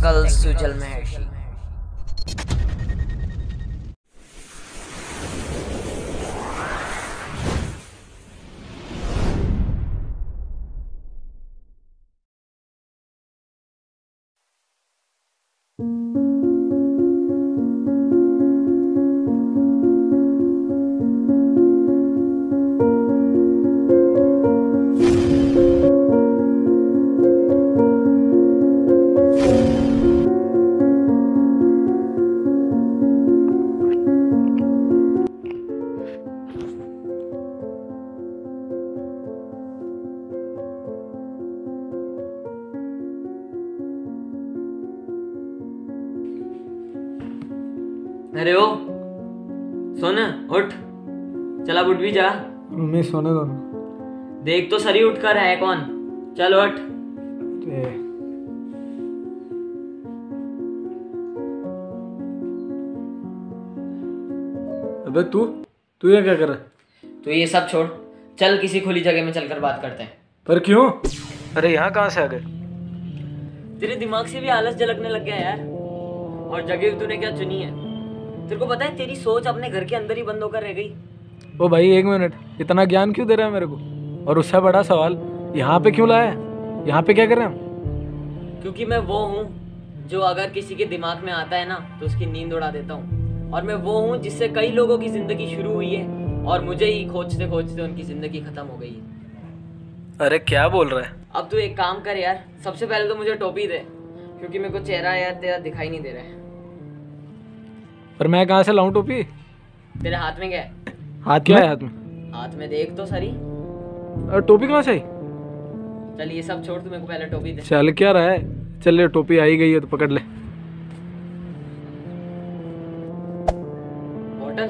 Technical Sujal महर्षि। अरे ओ सुन, उठ, चल अब उठ भी जा। मम्मी सोने दो। देख तो सरी उठ कर है कौन, चल उठ। अबे तू ये क्या कर रहा है? तो ये सब छोड़, चल किसी खुली जगह में चलकर बात करते हैं। पर क्यों? अरे यहाँ कहाँ से आ गए? तेरे दिमाग से भी आलस झलकने लग गया यार। और जगह तूने क्या चुनी है? तेरे को पता है तेरी सोच अपने घर के अंदर ही बंद होकर रह गई। ओ भाई एक मिनट, इतना ज्ञान क्यों दे रहा है मेरे को? और उससे बड़ा सवाल, यहाँ पे क्यों लाया है? यहाँ पे क्या कर रहे हैं हम? क्योंकि मैं वो हूँ जो अगर किसी के दिमाग में आता है ना तो उसकी नींद उड़ा देता हूँ। और मैं वो हूँ जिससे कई लोगों की जिंदगी शुरू हुई है और मुझे ही खोजते खोजते उनकी जिंदगी खत्म हो गई है। अरे क्या बोल रहा है? अब तू एक काम कर यार, सबसे पहले तो मुझे टोपी दे, क्योंकि मेरे को चेहरा यार तेरा दिखाई नहीं दे रहा है। पर मैं कहाँ से लाऊं टोपी? तेरे हाथ में क्या है? हाथ क्या है हाथ में? हाथ में देख तो सही। और टोपी कहाँ से आई? चल ये सब छोड़, तू मेरे को पहले टोपी दे। चल क्या रहा है? चल ये टोपी आई गई है तो पकड़ ले। बॉटल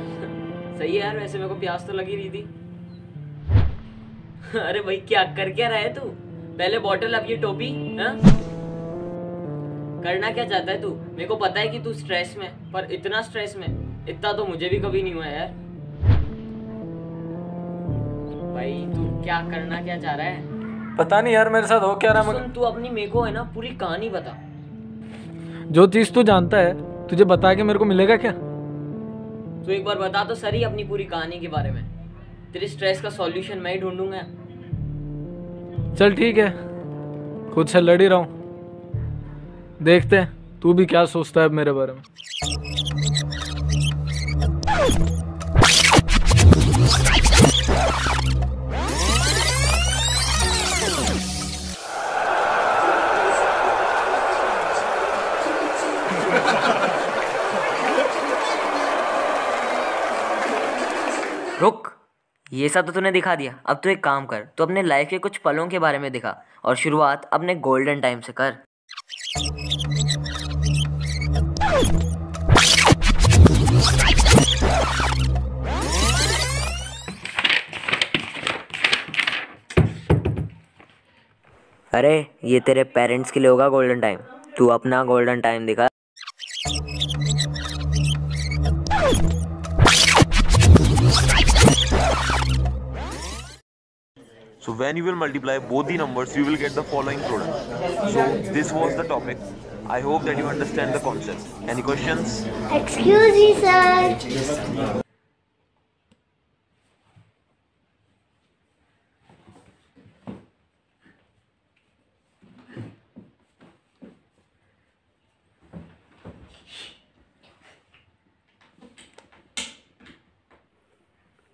सही है यार, वैसे मेरे को प्यास तो लगी रही थी। अरे भाई क्या कर क्या रहा है तू? पहले बॉटल अब ये टोपी, हाँ? करना क्या चाहता है तू? मेरे को पता है कि तू स्ट्रेस में, पर इतना स्ट्रेस में इतना तो मुझे भी कभी नहीं हुआ यार। भाई तू क्या करना क्या चाह रहा है? पता नहीं यार मेरे साथ हो क्या रहा है। सुन, तू अपनी मेरे को है ना पूरी कहानी बता। जो चीज तू जानता है तुझे बता के मेरे को मिलेगा क्या? तू एक बार बता तो सही अपनी पूरी कहानी के बारे में। तेरे स्ट्रेस का सॉल्यूशन मैं ही ढूंढूंगा। चल ठीक है, खुद से लड़ ही रहा हूँ, देखते हैं तू भी क्या सोचता है मेरे बारे में। रुक, ये सब तो तूने दिखा दिया। अब तू एक काम कर, तू अपने लाइफ के कुछ पलों के बारे में दिखा और शुरुआत अपने गोल्डन टाइम से कर। अरे ये तेरे पेरेंट्स के लिए होगा गोल्डन टाइम, तू अपना गोल्डन टाइम दिखा। So when you will multiply both the numbers, you will get the following product. So this was the topic. I hope that you understand the concept. Any questions? Excuse me, sir.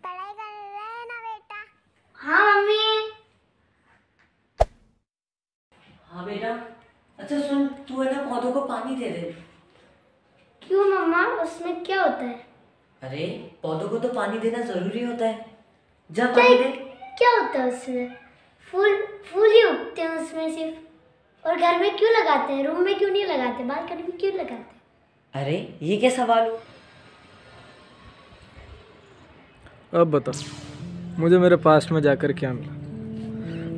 पढ़ाई कर रहे हैं ना बेटा? हाँ mummy. हाँ बेटा। अच्छा सुन, तू है ना पौधों को पानी दे दे। क्यों मम्मा, उसमें क्या होता है? अरे पौधों को तो पानी देना जरूरी होता है। जा पानी दे। क्या होता है उसमें? फूल ही उगते हैं उसमें सिर्फ। और घर में क्यों लगाते हैं? रूम में क्यों नहीं लगाते? बालकनी में क्यों लगाते हैं? अरे ये क्या सवाल हुआ? अब बता, मुझे मेरे पास्ट में जाकर क्या मिला?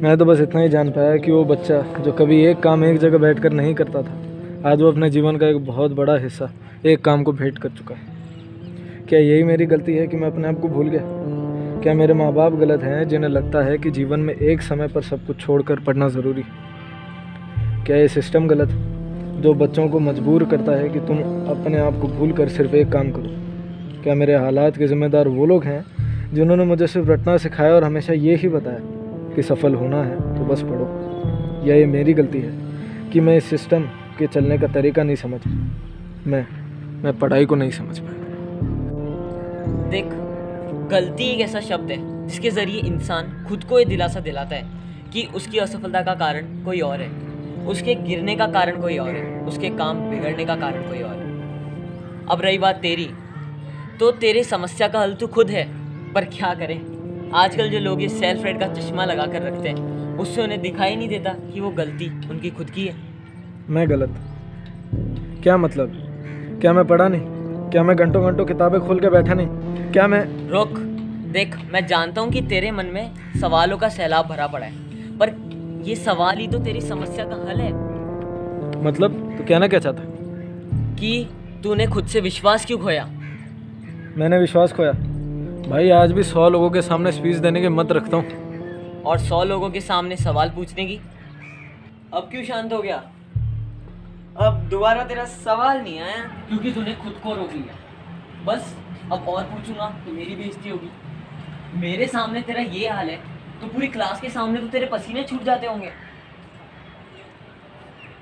मैं तो बस इतना ही जान पाया कि वो बच्चा जो कभी एक काम एक जगह बैठकर नहीं करता था, आज वो अपने जीवन का एक बहुत बड़ा हिस्सा एक काम को भेंट कर चुका है। क्या यही मेरी गलती है कि मैं अपने आप को भूल गया? क्या मेरे माँ बाप गलत हैं जिन्हें लगता है कि जीवन में एक समय पर सब कुछ छोड़कर पढ़ना ज़रूरी है? क्या ये सिस्टम गलत है? जो बच्चों को मजबूर करता है कि तुम अपने आप को भूल कर सिर्फ एक काम करो। क्या मेरे हालात के ज़िम्मेदार वो लोग हैं जिन्होंने मुझे सिर्फ रटना सिखाया और हमेशा ये ही बताया कि सफल होना है तो बस पढ़ो? या ये मेरी गलती है कि मैं इस सिस्टम के चलने का तरीका नहीं समझ मैं पढ़ाई को नहीं समझ पाया? देख, गलती एक ऐसा शब्द है जिसके ज़रिए इंसान खुद को ये दिलासा दिलाता है कि उसकी असफलता का कारण कोई और है, उसके गिरने का कारण कोई और है, उसके काम बिगड़ने का कारण कोई और है। अब रही बात तेरी, तो तेरे समस्या का हल तू खुद है, पर क्या करें, आजकल जो लोग ये सेल्फ रेड का चश्मा लगा कर रखते हैं उससे उन्हें दिखाई नहीं देता कि वो गलती उनकी खुद की है। मैं गलत? क्या मतलब? क्या मैं पढ़ा नहीं? क्या मैं घंटों घंटों किताबें खोल के बैठा नहीं? क्या मैं... रुक, देख, मैं जानता हूँ कि तेरे मन में सवालों का सैलाब भरा पड़ा है, पर ये सवाल ही तो तेरी समस्या का हल है। मतलब तो कहना क्या चाहता? कि तूने खुद से विश्वास क्यों खोया? मैंने विश्वास खोया? भाई आज भी 100 लोगों के सामने स्पीच देने के मत रखता हूँ, और 100 लोगों के सामने सवाल पूछने की। अब क्यों शांत हो गया? अब दोबारा तेरा सवाल नहीं आया क्योंकि तूने खुद को रोक लिया। बस अब और पूछूंगा तो मेरी बेइज्जती होगी। मेरे सामने तेरा ये हाल है तो पूरी क्लास के सामने तो तेरे पसीने छूट जाते होंगे।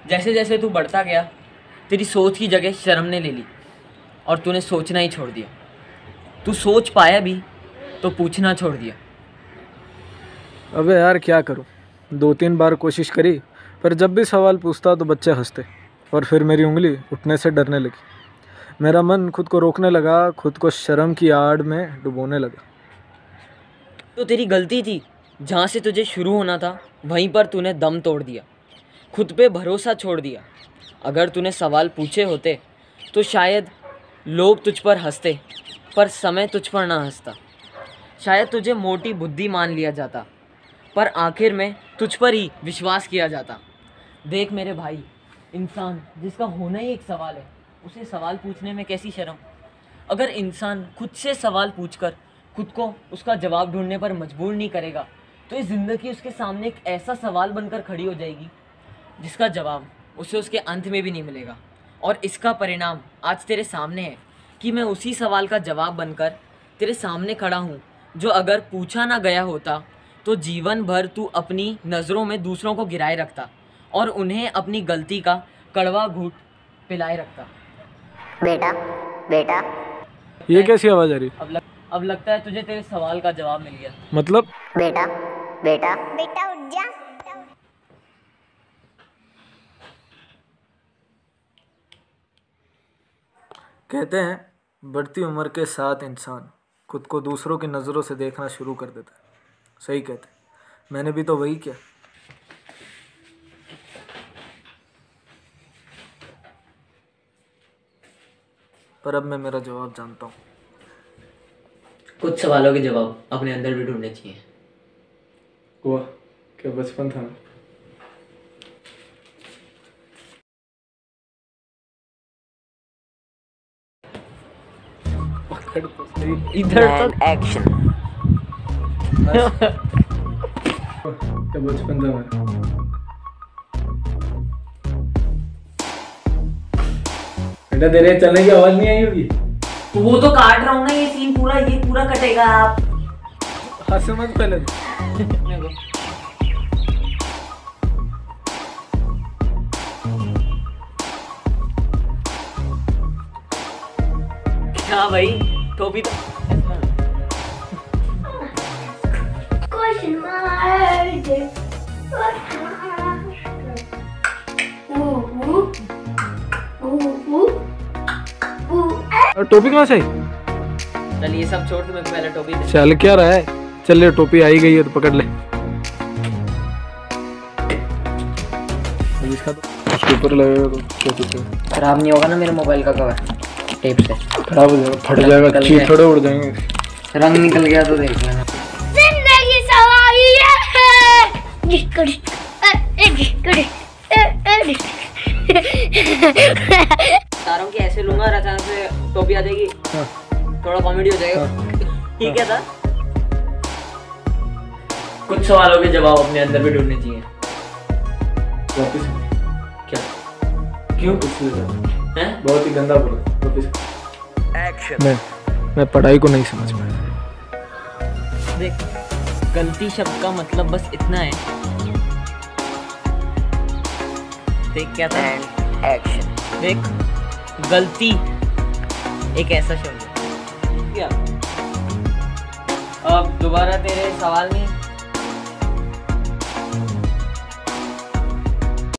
जैसे जैसे तू बढ़ता गया तेरी सोच की जगह शर्म ने ले ली और तूने सोचना ही छोड़ दिया। तू सोच पाया भी तो पूछना छोड़ दिया। अबे यार क्या करूं? 2-3 बार कोशिश करी, पर जब भी सवाल पूछता तो बच्चे हंसते और फिर मेरी उंगली उठने से डरने लगी। मेरा मन खुद को रोकने लगा, खुद को शर्म की आड़ में डुबोने लगा। तो तेरी गलती थी, जहाँ से तुझे शुरू होना था वहीं पर तूने दम तोड़ दिया, खुद पे भरोसा छोड़ दिया। अगर तूने सवाल पूछे होते तो शायद लोग तुझ पर हंसते, पर समय तुझ पर ना हंसता। शायद तुझे मोटी बुद्धि मान लिया जाता, पर आखिर में तुझ पर ही विश्वास किया जाता। देख मेरे भाई, इंसान जिसका होना ही एक सवाल है, उसे सवाल पूछने में कैसी शर्म। अगर इंसान खुद से सवाल पूछकर खुद को उसका जवाब ढूंढने पर मजबूर नहीं करेगा तो ये ज़िंदगी उसके सामने एक ऐसा सवाल बनकर खड़ी हो जाएगी जिसका जवाब उसे उसके अंत में भी नहीं मिलेगा। और इसका परिणाम आज तेरे सामने है कि मैं उसी सवाल का जवाब बनकर तेरे सामने खड़ा हूँ, जो अगर पूछा ना गया होता तो जीवन भर तू अपनी नज़रों में दूसरों को गिराए रखता और उन्हें अपनी गलती का कड़वा घूंट पिलाए रखता। बेटा बेटा ये कैसी आवाज़ आ रही? अब लगता है तुझे तेरे सवाल का जवाब मिल गया। मतलब? बेटा बेटा बेटा उठ जा। कहते हैं बढ़ती उम्र के साथ इंसान खुद को दूसरों की नज़रों से देखना शुरू कर देता है। सही कहते हैं, मैंने भी तो वही किया। पर अब मैं मेरा जवाब जानता हूँ। कुछ सवालों के जवाब अपने अंदर भी ढूंढने चाहिए। वाह, क्या बचपन था। इधर तो एक्शन। क्या बचपन था मेरा। बेटा तेरे चलने की आवाज नहीं आई होगी? तो वो तो काट रहा हूँ ना, ये सीन पूरा, ये पूरा कटेगा। आप हाथ से मत पहले। क्या भाई, टोपी तो Question mark. और टोपी कहाँ से आई? चल ये सब छोड़, तुम्हें पहले टोपी दे। चल क्या रहा है? चल ले, टोपी आई गई है तो पकड़ ले। इसका तो उसके ऊपर लगेगा तो क्या कुछ है? खराब नहीं होगा ना मेरे मोबाइल का कवर? टेप से खराब हो जाएगा, फट जाएगा, चीज थोड़े उड़ जाएंगे। रंग निकल गया तो देख लेना। जिंदगी सवारी तारों की ऐसे लूंगा और अचानक से टोपी आ जाएगी। हाँ। थोड़ा कॉमेडी हो जाएगा। ठीक है था। कुछ सवालों के जवाब अपने अंदर भी ढूंढने चाहिए। वापस क्या क्यों? हैं? बहुत ही गंदा बोला तो फिर मैं पढ़ाई को नहीं समझ पाया। देख, गलती शब्द का मतलब बस इतना है। देख क्या था? एक्शन। देख, गलती एक ऐसा शब्द है। क्या? अब दोबारा तेरे सवाल में